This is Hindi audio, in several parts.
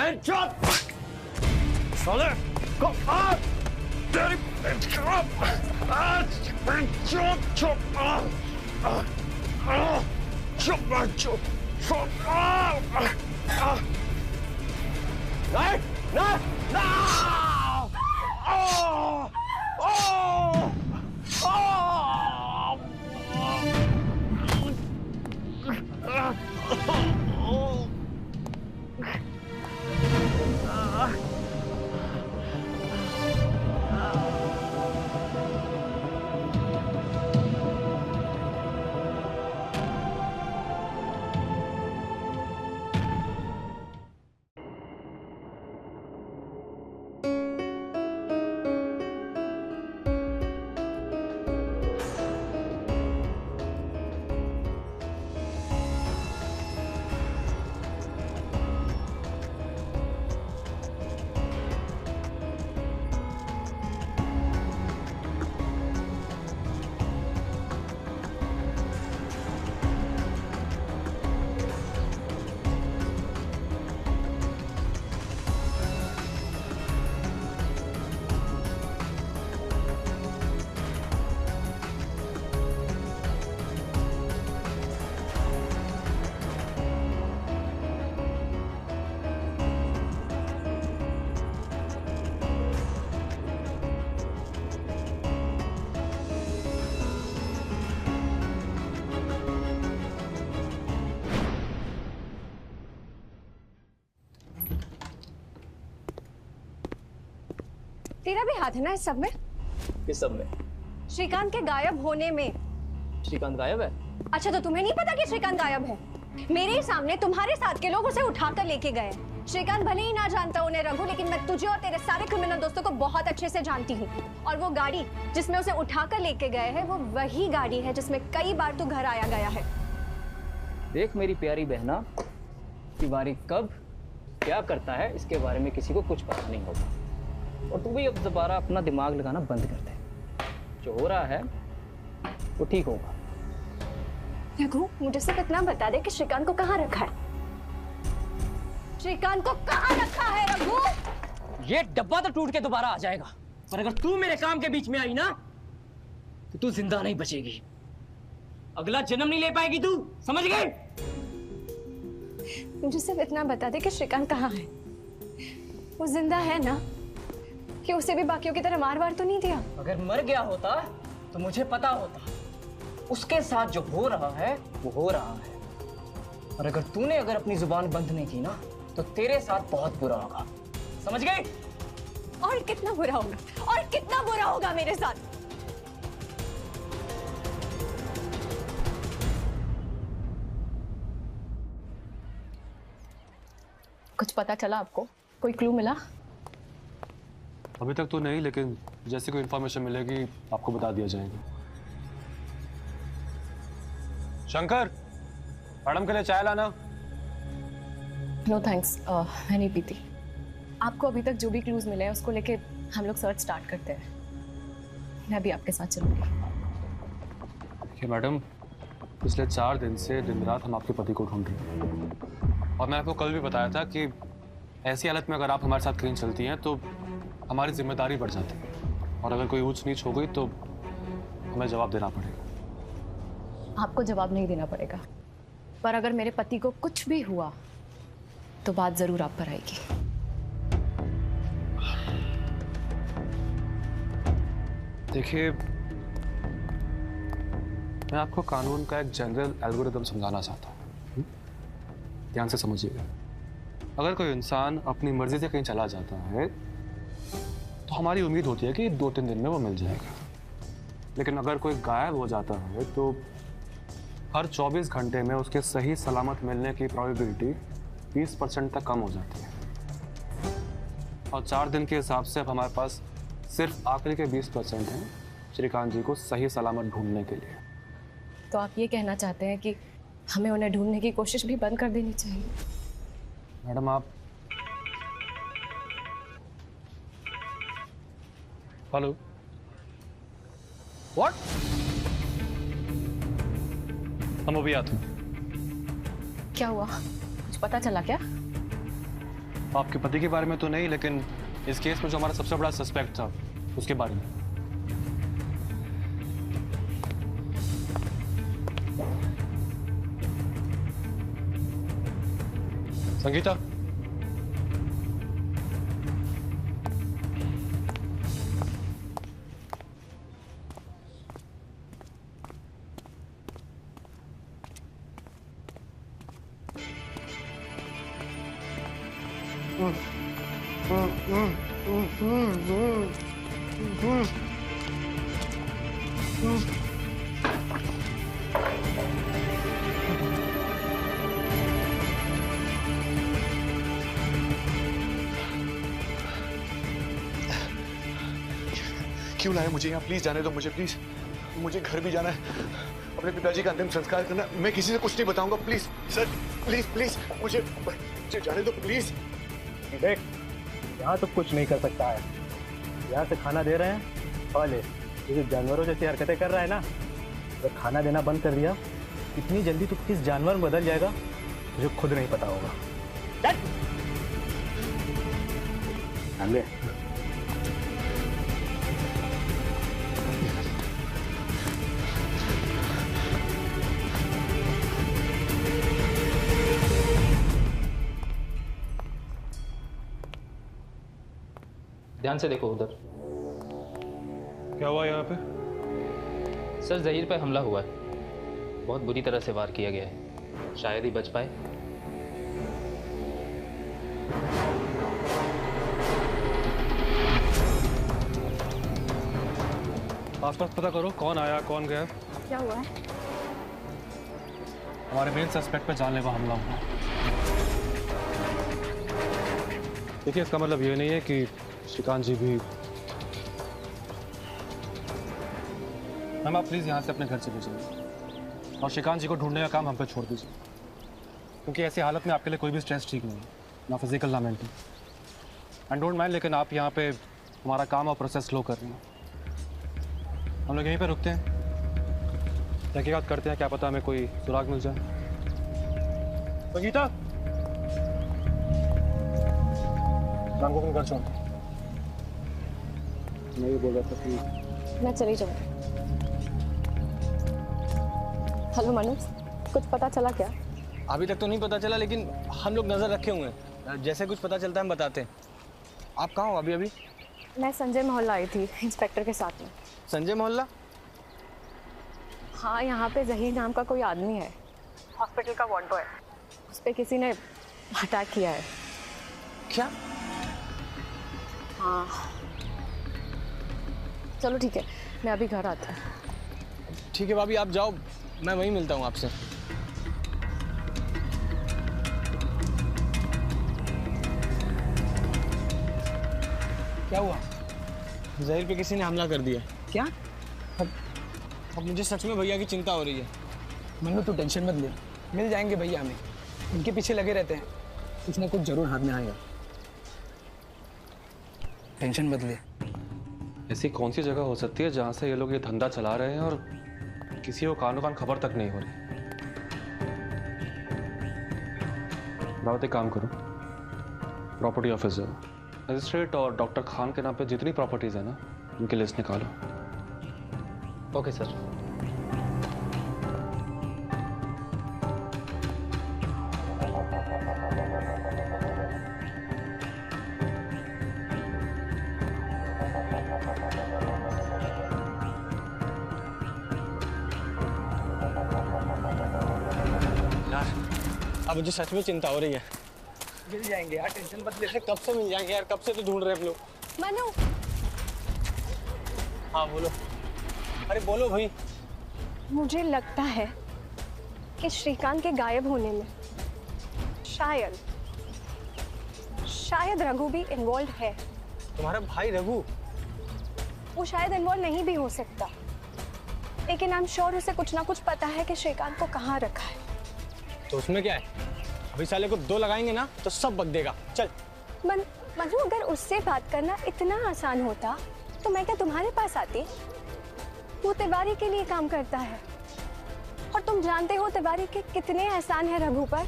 चुप साले को तेरी चुप चुप चुप चुप नहीं नहीं तेरा भी हाथ है ना इस सब में? किस सब में? श्रीकांत के गायब होने में। श्रीकांत गायब है? अच्छा तो तुम्हें नहीं पता कि श्रीकांत गायब है? मेरे ही सामने तुम्हारे साथ के लोग उसे उठाकर लेके गए। श्रीकांत भले ही ना जानता उन्हें रघु, लेकिन मैं तुझे और तेरे सारे क्रिमिनल दोस्तों को बहुत अच्छे से जानती हूँ। और वो गाड़ी जिसमें उसे उठाकर लेके गए हैं वो वही गाड़ी है जिसमें कई बार तू घर आया गया है। देख मेरी प्यारी बहना, तिवारी कब क्या करता है इसके बारे में किसी को कुछ पता नहीं होगा। और तू भी अब दोबारा अपना दिमाग लगाना बंद कर दे। जो हो रहा है वो ठीक होगा। रघु मुझे सिर्फ इतना बता दे कि श्रीकांत को कहाँ रखा है? श्रीकांत को कहाँ रखा है रघु? ये डब्बा तो टूट के दोबारा आ जाएगा, पर अगर तू मेरे काम के बीच में आई ना तो तू जिंदा नहीं बचेगी। अगला जन्म नहीं ले पाएगी तू, समझ गई? मुझे सिर्फ इतना बता दे कि श्रीकांत कहाँ है। वो जिंदा है ना? कि उसे भी बाकियों की तरह मार तो नहीं दिया? अगर मर गया होता तो मुझे पता होता। उसके साथ जो हो रहा है वो हो रहा है। और अगर तूने अपनी जुबान बंद नहीं की ना तो तेरे साथ बहुत बुरा होगा, समझ गई? और कितना बुरा होगा? और कितना बुरा होगा मेरे साथ? कुछ पता चला आपको? कोई क्लू मिला? अभी तक तो नहीं, लेकिन जैसे कोई इन्फॉर्मेशन मिलेगी आपको बता दिया जाएगा। शंकर, मैडम के लिए चाय लाना। नो थैंक्स, मैं नहीं पीती। आपको अभी तक जो भी क्लूज मिले हैं उसको लेके हम लोग सर्च स्टार्ट करते हैं। मैं भी आपके साथ चलूंगी। देखिए मैडम, पिछले 4 दिन से दिन रात हम आपके पति को ढूंढ रहे हैं। और मैं आपको कल भी बताया था कि ऐसी हालत में अगर आप हमारे साथ कहीं चलती हैं तो हमारी जिम्मेदारी बढ़ जाती है, और अगर कोई ऊंच नीच हो गई तो हमें जवाब देना पड़ेगा। आपको जवाब नहीं देना पड़ेगा, पर अगर मेरे पति को कुछ भी हुआ तो बात जरूर आप पर आएगी। देखिए, मैं आपको कानून का एक जनरल एल्गोरिथम समझाना चाहता हूँ। ध्यान से समझिएगा। अगर कोई इंसान अपनी मर्जी से कहीं चला जाता है तो हमारी उम्मीद होती है कि 2-3 दिन में वो मिल जाएगा। लेकिन अगर कोई गायब हो जाता है तो हर 24 घंटे में उसके सही सलामत मिलने की प्रोबेबिलिटी 20% तक कम हो जाती है। और 4 दिन के हिसाब से अब हमारे पास सिर्फ आखिरी के 20% हैं श्रीकांत जी को सही सलामत ढूंढने के लिए। तो आप ये कहना चाहते हैं कि हमें उन्हें ढूंढने की कोशिश भी बंद कर देनी चाहिए? मैडम आप हेलो, व्हाट? हम अभी आते हैं। क्या हुआ? कुछ पता चला क्या? आपके पति के बारे में तो नहीं, लेकिन इस केस में जो हमारा सबसे बड़ा सस्पेक्ट था उसके बारे में। संगीता, क्यों लाए मुझे यहाँ? प्लीज जाने दो मुझे, प्लीज। मुझे घर भी जाना है, अपने पिताजी का अंतिम संस्कार करना। मैं किसी से कुछ नहीं बताऊंगा, प्लीज सर, प्लीज प्लीज मुझे जाने दो प्लीज। देख, यहाँ तो कुछ नहीं कर सकता है। यहाँ से खाना दे रहे हैं पहले, ये जो जानवरों जैसी हरकतें कर रहा है ना, अगर खाना देना बंद कर दिया, इतनी जल्दी तो किस जानवर में बदल जाएगा मुझे खुद नहीं पता होगा। चल ध्यान से देखो उधर। क्या हुआ यहाँ पे? सर, जहीर पे हमला हुआ है। बहुत बुरी तरह से वार किया गया है, शायद ही बच पाए। आसपास पता करो कौन आया कौन गया। क्या हुआ है? हमारे मेन सस्पेक्ट पे जानलेवा हमला हुआ। देखिए, इसका मतलब ये नहीं है कि श्रीकांत जी भी। मैम, आप प्लीज यहाँ से अपने घर चले जाइए और श्रीकांत जी को ढूंढने का काम हम पे छोड़ दीजिए, क्योंकि ऐसी हालत में आपके लिए कोई भी स्ट्रेस ठीक नहीं है, ना फिजिकल ना मेंटल। एंड डोंट माइंड, लेकिन आप यहाँ पे हमारा काम और प्रोसेस स्लो कर रही हैं। हम लोग यहीं पे रुकते हैं, तहकीकात करते हैं, क्या पता हमें कोई सुराग मिल जाए। संगीता, शाम को घर छोड़। मैं ये बोल रहा था कि मैं चली जाऊँ। हेलो मनोज, कुछ पता चला क्या? अभी तक तो नहीं पता चला, लेकिन हम लोग नजर रखे हुए हैं। जैसे कुछ पता चलता है हम बताते हैं। आप कहाँ हो अभी? मैं संजय मोहल्ला आई थी इंस्पेक्टर के साथ में। संजय मोहल्ला? हाँ, यहाँ पे जहीर नाम का कोई आदमी है, हॉस्पिटल का वार्ड बॉय। उस पर किसी ने अटैक किया है। क्या? हाँ, चलो ठीक है, मैं अभी घर आता हूँ। ठीक है भाभी, आप जाओ, मैं वहीं मिलता हूँ आपसे। क्या हुआ? जहीर पे किसी ने हमला कर दिया। क्या? अब मुझे सच में भैया की चिंता हो रही है। मन्नू, तू टेंशन मत ले, मिल जाएंगे भैया हमें। इनके पीछे लगे रहते हैं, कुछ ना कुछ जरूर हाथ में आएगा। टेंशन मत ले। ऐसी कौन सी जगह हो सकती है जहाँ से ये लोग ये धंधा चला रहे हैं और किसी को कानो कान खबर तक नहीं हो रही? रावत, एक काम करो, प्रॉपर्टी ऑफिस जाओ, मजिस्ट्रेट और डॉक्टर खान के नाम पे जितनी प्रॉपर्टीज है ना, उनकी लिस्ट निकालो। Okay sir. अब मुझे सच में चिंता हो रही है। मिल जाएंगे यार, टेंशन मत ले। कब से मिल जाएंगे यार? कब से तो ढूंढ रहे हैं हम लोग। मनु, हाँ बोलो। अरे बोलो भाई। मुझे लगता है कि श्रीकांत के गायब होने में शायद रघु भी इन्वॉल्व है। तुम्हारा भाई रघु? वो शायद इन्वॉल्व नहीं भी हो सकता, लेकिन आई एम श्योर उसे कुछ ना कुछ पता है कि श्रीकांत को कहाँ रखा है। तो उसमें क्या है? अभी साले को दो लगाएंगे ना तो सब बक देगा। चल। मनु, अगर उससे बात करना इतना आसान होता तो मैं क्या तुम्हारे पास आती? वो तिवारी के लिए काम करता है और तुम जानते हो तिवारी के कितने एहसान है रघु पर।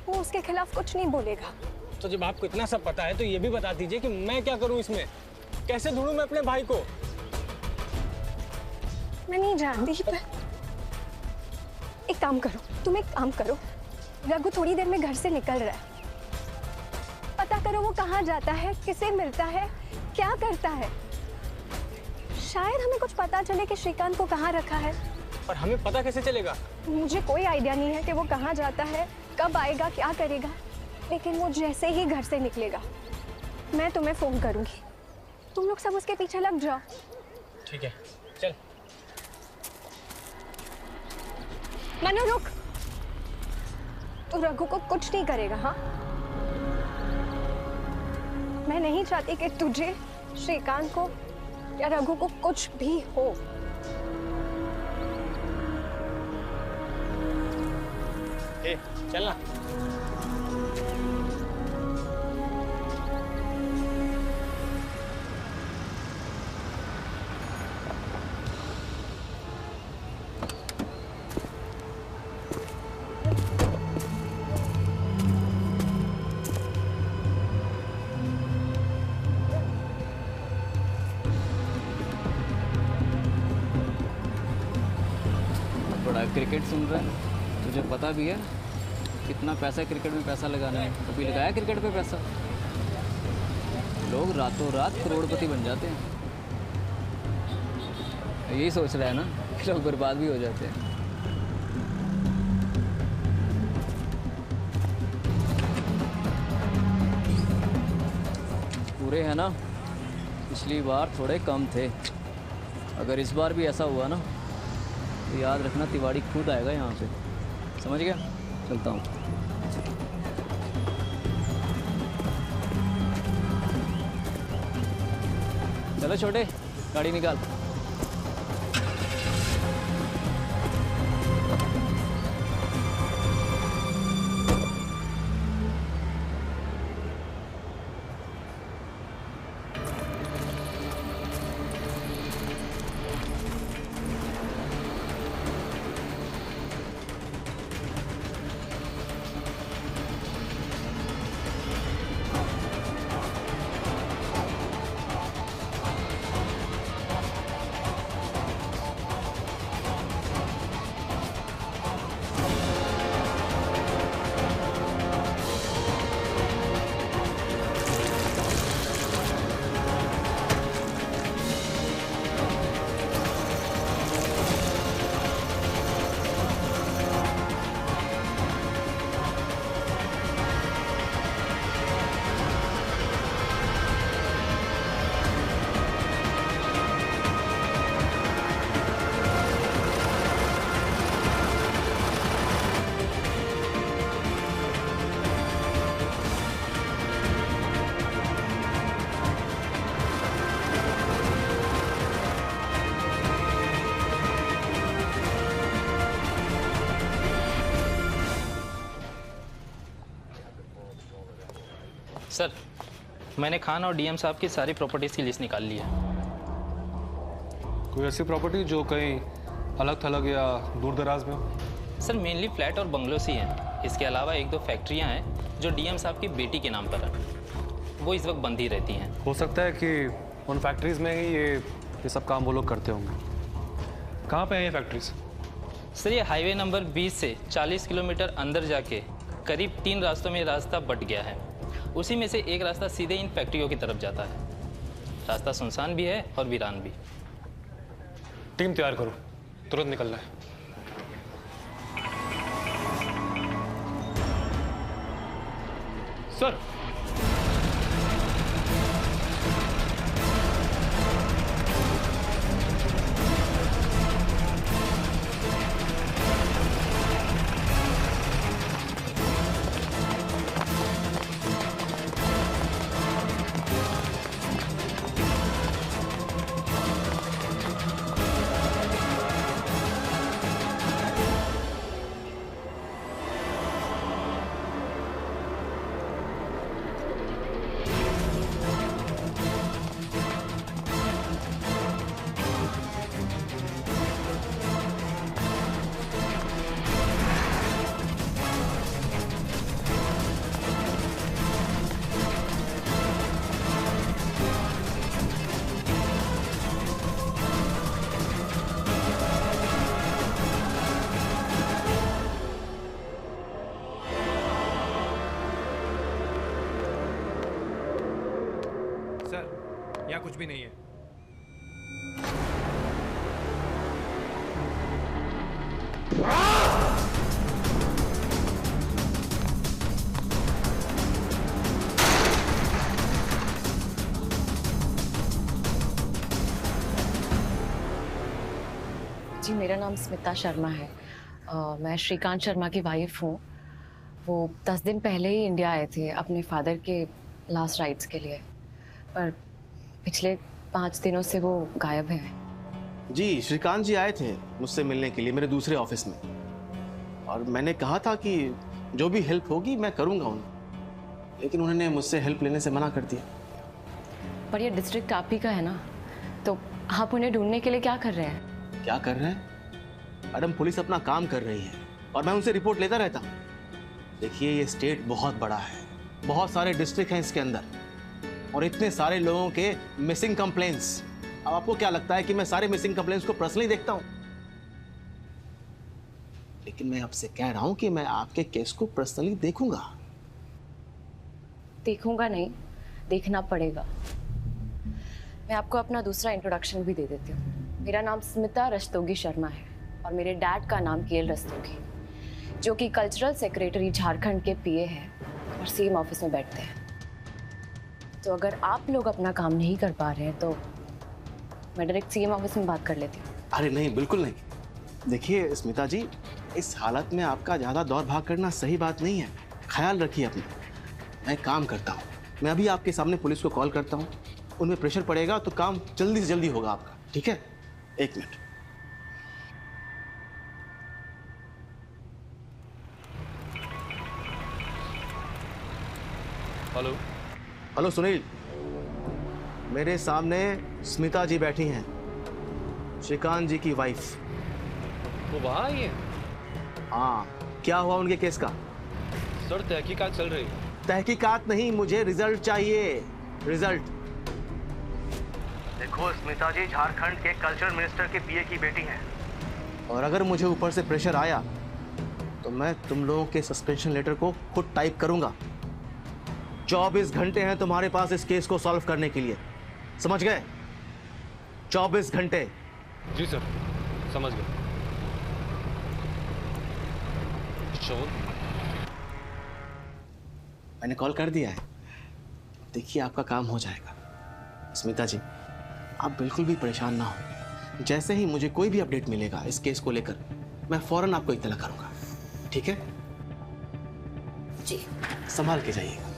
वो उसके खिलाफ कुछ नहीं बोलेगा। तो जब आपको इतना सब पता है तो ये भी बता दीजिए कि मैं क्या करूं इसमें, कैसे ढूंढूं मैं अपने भाई को। मैं नहीं जानती, पर एक काम करो, तुम एक काम करो, रघु थोड़ी देर में घर से निकल रहा है, पता करो वो कहाँ जाता है, किसे मिलता है, क्या करता है। शायद हमें कुछ पता चले कि श्रीकांत को कहाँ रखा है। और हमें पता कैसे चलेगा? मुझे कोई आइडिया नहीं है कि वो कहाँ जाता है, कब आएगा, क्या करेगा, लेकिन वो जैसे ही घर से निकलेगा मैं तुम्हें फोन करूंगी, तुम लोग सब उसके पीछे लग जाओ। ठीक है, चल। मनु रुक, तू रघु को कुछ नहीं करेगा? हाँ, मैं नहीं चाहती कि तुझे, श्रीकांत को या रघु को कुछ भी हो। चलना। बड़ा क्रिकेट सुन रहा है, तुझे पता भी है कितना पैसा क्रिकेट में पैसा लगाना है? कभी लगाया क्रिकेट पे पैसा? लोग रातों रात करोड़पति बन जाते हैं। यही सोच रहा है ना कि लोग बर्बाद भी हो जाते हैं। पूरे हैं ना, पिछली बार थोड़े कम थे। अगर इस बार भी ऐसा हुआ ना तो याद रखना तिवाड़ी खुद आएगा यहाँ पे, समझ गया? चलता हूँ। चलो छोटे, गाड़ी निकाल। सर, मैंने खान और डीएम साहब की सारी प्रॉपर्टीज़ की लिस्ट निकाल ली है। कोई ऐसी प्रॉपर्टी जो कहीं अलग थलग या दूर दराज में हो? सर, मेनली फ्लैट और बंगलोस ही हैं। इसके अलावा एक दो फैक्ट्रियां हैं जो डीएम साहब की बेटी के नाम पर है, वो इस वक्त बंद ही रहती हैं। हो सकता है कि उन फैक्ट्रीज़ में ही ये सब काम वो लोग करते होंगे। कहाँ पे हैं ये फैक्ट्रीज? सर, ये हाईवे नंबर 20 से 40 किलोमीटर अंदर जाके करीब 3 रास्तों में रास्ता बट गया है। उसी में से एक रास्ता सीधे इन फैक्ट्रियों की तरफ जाता है। रास्ता सुनसान भी है और वीरान भी। टीम तैयार करो, तुरंत निकलना है। सर, यहाँ कुछ भी नहीं है। जी मेरा नाम स्मिता शर्मा है। मैं श्रीकांत शर्मा की वाइफ हूँ। वो 10 दिन पहले ही इंडिया आए थे अपने फादर के लास्ट राइट्स के लिए, पर पिछले 5 दिनों से वो गायब हैं। जी श्रीकांत जी आए थे मुझसे मिलने के लिए मेरे दूसरे ऑफिस में, और मैंने कहा था कि जो भी हेल्प होगी मैं करूँगा उन्हें, लेकिन उन्होंने मुझसे हेल्प लेने से मना कर दिया। पर ये डिस्ट्रिक्ट आप ही का है ना, तो आप उन्हें ढूंढने के लिए क्या कर रहे हैं? क्या कर रहे हैं मैडम? पुलिस अपना काम कर रही है और मैं उनसे रिपोर्ट लेता रहता हूँ। देखिए ये स्टेट बहुत बड़ा है, बहुत सारे डिस्ट्रिक्ट हैं इसके अंदर, और इतने सारे लोगों के मिसिंग कंप्लेंट्स। अब आपको क्या लगता है कि मैं सारे मिसिंग कंप्लेंट्स को पर्सनली देखता हूँ? लेकिन मैं आपसे कह रहा हूँ कि मैं आपके केस को पर्सनली देखूंगा। देखूंगा नहीं, देखना पड़ेगा। मैं आपको अपना दूसरा इंट्रोडक्शन भी दे देती हूँ। मेरा नाम स्मिता रस्तोगी शर्मा है और मेरे डैड का नाम केएल रस्तोगी, जो कि कल्चरल सेक्रेटरी झारखंड के पीए हैं और सीएम ऑफिस में बैठते हैं। तो अगर आप लोग अपना काम नहीं कर पा रहे हैं तो मैं डायरेक्ट सीएम ऑफिस में बात कर लेती हूँ। अरे नहीं, बिल्कुल नहीं। देखिए स्मिता जी, इस हालत में आपका ज़्यादा दौड़ भाग करना सही बात नहीं है। ख्याल रखिए अपना। मैं काम करता हूँ, मैं अभी आपके सामने पुलिस को कॉल करता हूँ, उनमें प्रेशर पड़ेगा तो काम जल्दी से जल्दी होगा आपका, ठीक है? 1 मिनट। हेलो। हेलो सुनील, मेरे सामने स्मिता जी बैठी हैं, श्रीकांत जी की वाइफ। वो वहाँ आई है? हाँ, क्या हुआ उनके केस का? सर तहकीकात चल रही है। तहकीकात नहीं, मुझे रिजल्ट चाहिए, रिजल्ट। देखो स्मिता जी झारखंड के कल्चरल मिनिस्टर के पीए की बेटी हैं, और अगर मुझे ऊपर से प्रेशर आया तो मैं तुम लोगों के सस्पेंशन लेटर को खुद टाइप करूंगा। 24 घंटे हैं तुम्हारे पास इस केस को सॉल्व करने के लिए, समझ गए? 24 घंटे। जी सर, समझ गए। शोर मैंने कॉल कर दिया है, देखिए आपका काम हो जाएगा। स्मिता जी आप बिल्कुल भी परेशान ना हो, जैसे ही मुझे कोई भी अपडेट मिलेगा इस केस को लेकर मैं फौरन आपको इत्तला करूंगा, ठीक है? जी संभाल के जाइएगा।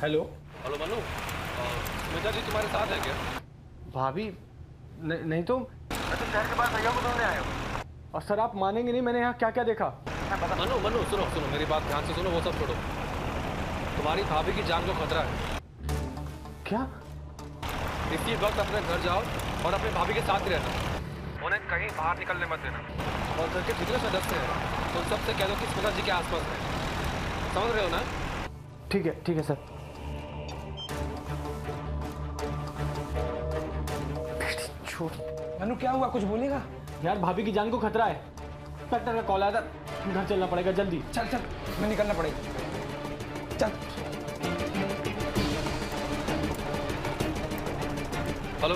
हेलो। हेलो मनु, स्मिता जी तुम्हारे साथ है क्या? भाभी नहीं तो मैं तो शहर के पास भैया को ढूंढने आया हूँ। और सर आप मानेंगे नहीं, मैंने यहाँ क्या क्या देखा। मनु सुनो मेरी बात ध्यान से सुनो, वो सब छोड़ो। तुम्हारी भाभी की जान को खतरा है। क्या? इसी वक्त अपने घर जाओ और अपनी भाभी के साथ ही रहना, उन्हें कहीं बाहर निकलने मत देना। और घर के जितने सदस्य हैं तो सबसे कह दो कि स्मिता जी के आसपास है, समझ रहे हो ना? ठीक है सर। मनु क्या हुआ, कुछ बोलेगा? यार भाभी की जान को खतरा है, इंस्पेक्टर का कॉल आया था, घर चलना पड़ेगा जल्दी। चल चल, मैं निकलना पड़ेगा। चल। हेलो,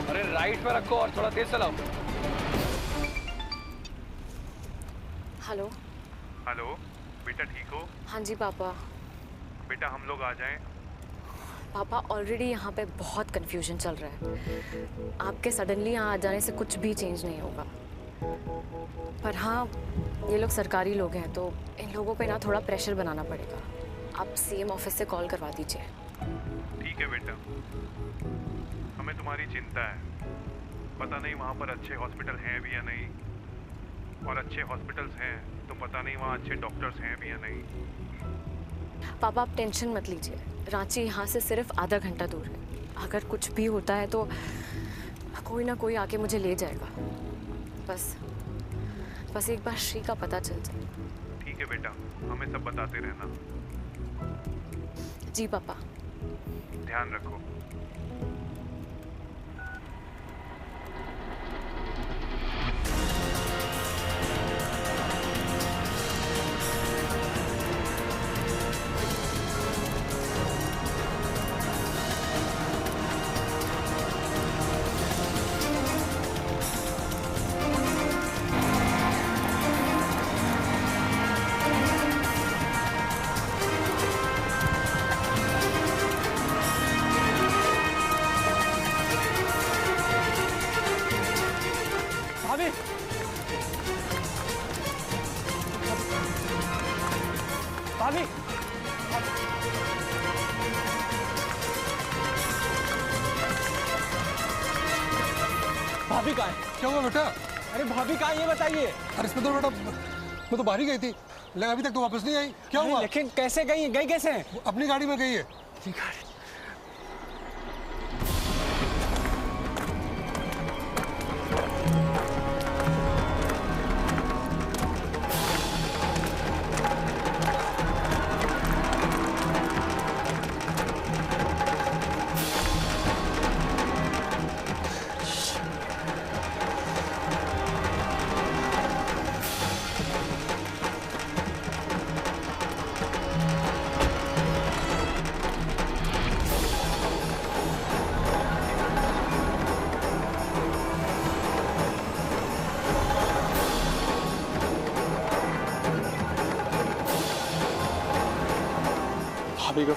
अरे राइट पे रखो और थोड़ा तेज चलाओ। हेलो। हेलो बेटा, ठीक हो? हाँ जी पापा। बेटा हम लोग आ जाएं? पापा ऑलरेडी यहाँ पे बहुत कंफ्यूजन चल रहा है। आपके सडनली यहाँ आ जाने से कुछ भी चेंज नहीं होगा। पर हाँ, ये लोग सरकारी लोग हैं तो इन लोगों पे ना थोड़ा प्रेशर बनाना पड़ेगा। आप सीएम ऑफिस से कॉल करवा दीजिए। ठीक है बेटा, हमें तुम्हारी चिंता है। पता नहीं वहाँ पर अच्छे हॉस्पिटल हैं भी या नहीं, और अच्छे हॉस्पिटल्स हैं तो पता नहीं वहाँ अच्छे डॉक्टर्स हैं भी या नहीं। पापा आप टेंशन मत लीजिए, रांची यहाँ से सिर्फ आधा घंटा दूर है। अगर कुछ भी होता है तो कोई ना कोई आके मुझे ले जाएगा। बस एक बार श्री का पता चल जाए। ठीक है बेटा, हमें सब बताते रहना। जी पापा। ध्यान रखो। भाभी, भाभी, भाभी कहाँ है? क्या हुआ बेटा? अरे भाभी कहाँ है ये बताइए। अरे इसमें तो बेटा मैं तो बाहर ही गई थी, लेकिन अभी तक तो वापस नहीं आई। क्या हुआ? लेकिन कैसे गई है? गई कैसे है? अपनी गाड़ी में गई है। भाभी का